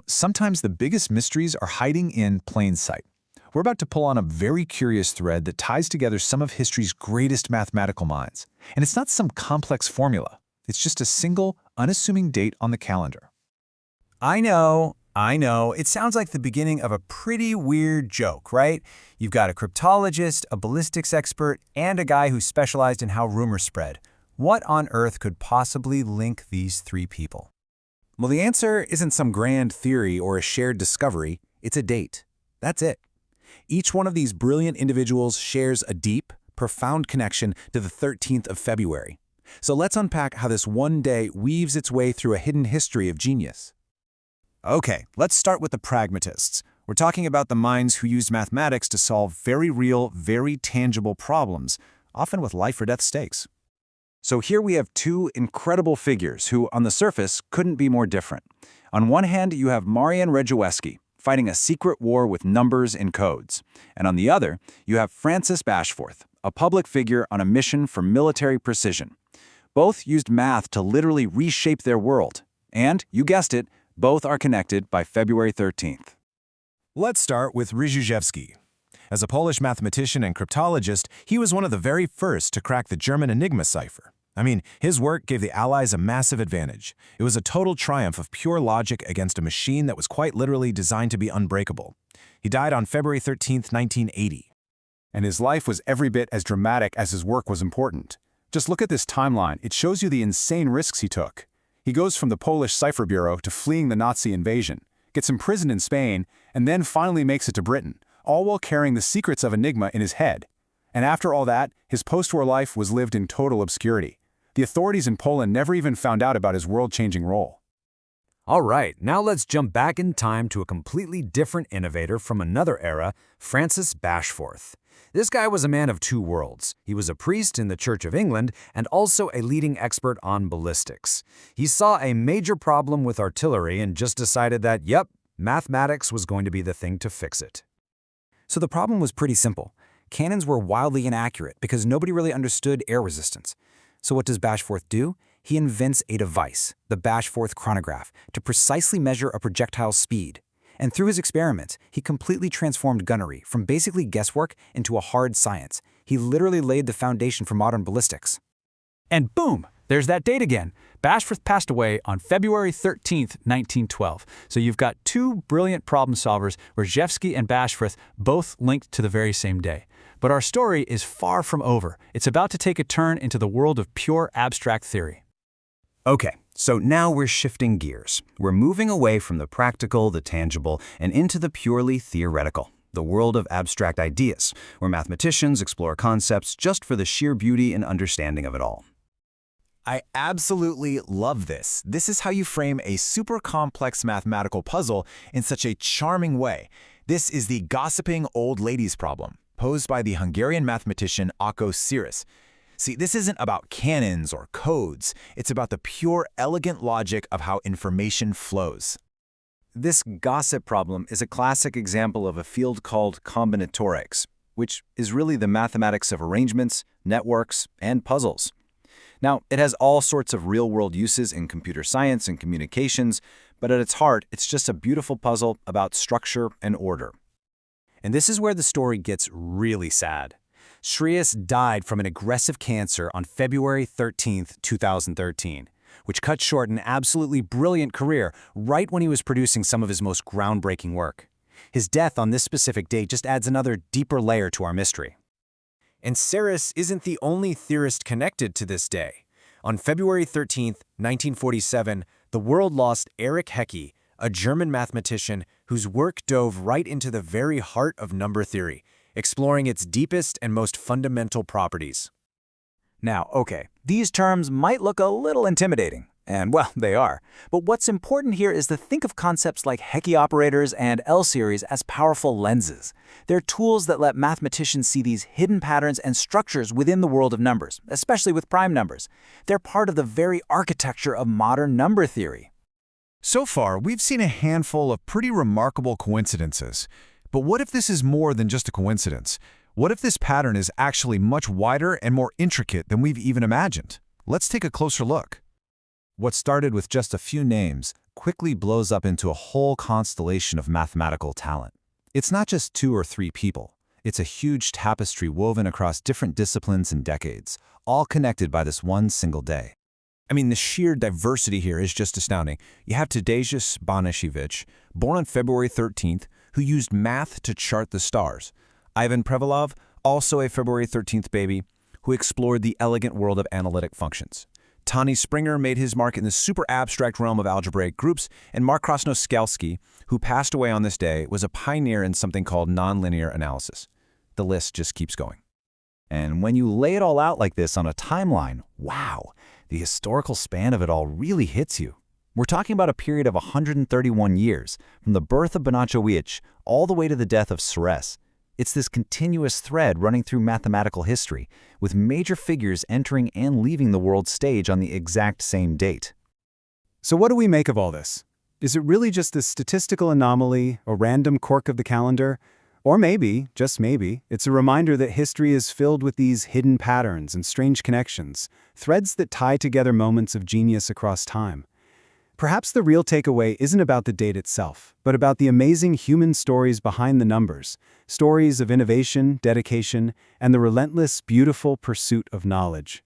Sometimes the biggest mysteries are hiding in plain sight. We're about to pull on a very curious thread that ties together some of history's greatest mathematical minds. And it's not some complex formula. It's just a single, unassuming date on the calendar. I know. It sounds like the beginning of a pretty weird joke, right? You've got a cryptologist, a ballistics expert, and a guy who specialized in how rumors spread. What on earth could possibly link these three people? Well, the answer isn't some grand theory or a shared discovery. It's a date. That's it. Each one of these brilliant individuals shares a deep, profound connection to the 13th of February. So let's unpack how this one day weaves its way through a hidden history of genius. Okay, let's start with the Pragmatists. We're talking about the minds who used mathematics to solve very real, very tangible problems, often with life or death stakes. So here we have two incredible figures who, on the surface, couldn't be more different. On one hand, you have Marian Rejewski, fighting a secret war with numbers and codes. And on the other, you have Francis Bashforth, a public figure on a mission for military precision. Both used math to literally reshape their world. And, you guessed it, both are connected by February 13th. Let's start with Rejewski. As a Polish mathematician and cryptologist, he was one of the very first to crack the German Enigma cipher. His work gave the Allies a massive advantage. It was a total triumph of pure logic against a machine that was quite literally designed to be unbreakable. He died on February 13, 1980. And his life was every bit as dramatic as his work was important. Just look at this timeline. It shows you the insane risks he took. He goes from the Polish Cipher Bureau to fleeing the Nazi invasion, gets imprisoned in Spain, and then finally makes it to Britain, all while carrying the secrets of Enigma in his head. And after all that, his post-war life was lived in total obscurity. The authorities in Poland never even found out about his world-changing role. All right, now let's jump back in time to a completely different innovator from another era, Francis Bashforth. This guy was a man of two worlds. He was a priest in the Church of England and also a leading expert on ballistics. He saw a major problem with artillery and just decided that, yep, mathematics was going to be the thing to fix it. So the problem was pretty simple. Cannons were wildly inaccurate because nobody really understood air resistance. So what does Bashforth do? He invents a device, the Bashforth chronograph, to precisely measure a projectile's speed. And through his experiments, he completely transformed gunnery from basically guesswork into a hard science. He literally laid the foundation for modern ballistics. And boom, there's that date again. Bashforth passed away on February 13th, 1912. So you've got two brilliant problem solvers, Rejewski and Bashforth, both linked to the very same day. But our story is far from over. It's about to take a turn into the world of pure abstract theory. Okay, so now we're shifting gears. We're moving away from the practical, the tangible, and into the purely theoretical, the world of abstract ideas, where mathematicians explore concepts just for the sheer beauty and understanding of it all. I absolutely love this. This is how you frame a super complex mathematical puzzle in such a charming way. This is the gossiping old ladies problem, posed by the Hungarian mathematician Akos Seress. See, this isn't about cannons or codes. It's about the pure, elegant logic of how information flows. This gossip problem is a classic example of a field called Combinatorics, which is really the mathematics of arrangements, networks, and puzzles. Now, it has all sorts of real-world uses in computer science and communications, but at its heart, it's just a beautiful puzzle about structure and order. And this is where the story gets really sad. Seress died from an aggressive cancer on February 13, 2013, which cut short an absolutely brilliant career right when he was producing some of his most groundbreaking work. His death on this specific date just adds another deeper layer to our mystery. And Seress isn't the only theorist connected to this day. On February 13, 1947, the world lost Erich Hecke, a German mathematician whose work dove right into the very heart of number theory, exploring its deepest and most fundamental properties. Now, okay, these terms might look a little intimidating, and well, they are. But what's important here is to think of concepts like Hecke operators and L-series as powerful lenses. They're tools that let mathematicians see these hidden patterns and structures within the world of numbers, especially with prime numbers. They're part of the very architecture of modern number theory. So far, we've seen a handful of pretty remarkable coincidences. But what if this is more than just a coincidence? What if this pattern is actually much wider and more intricate than we've even imagined? Let's take a closer look. What started with just a few names, quickly blows up into a whole constellation of mathematical talent. It's not just 2 or 3 people. It's a huge tapestry woven across different disciplines and decades, all connected by this one single day. I mean, the sheer diversity here is just astounding. You have Tadeusz Banachiewicz, born on February 13th, who used math to chart the stars. Ivan Privalov, also a February 13th baby, who explored the elegant world of analytic functions. Tonny Springer made his mark in the super abstract realm of algebraic groups, and Krasnosel'skii, who passed away on this day, was a pioneer in something called nonlinear analysis. The list just keeps going. And when you lay it all out like this on a timeline, wow, the historical span of it all really hits you. We're talking about a period of 131 years, from the birth of Banachiewicz all the way to the death of Seress. It's this continuous thread running through mathematical history, with major figures entering and leaving the world stage on the exact same date. So what do we make of all this? Is it really just a statistical anomaly, a random quirk of the calendar? Or maybe, just maybe, it's a reminder that history is filled with these hidden patterns and strange connections, threads that tie together moments of genius across time. Perhaps the real takeaway isn't about the date itself, but about the amazing human stories behind the numbers, stories of innovation, dedication, and the relentless, beautiful pursuit of knowledge.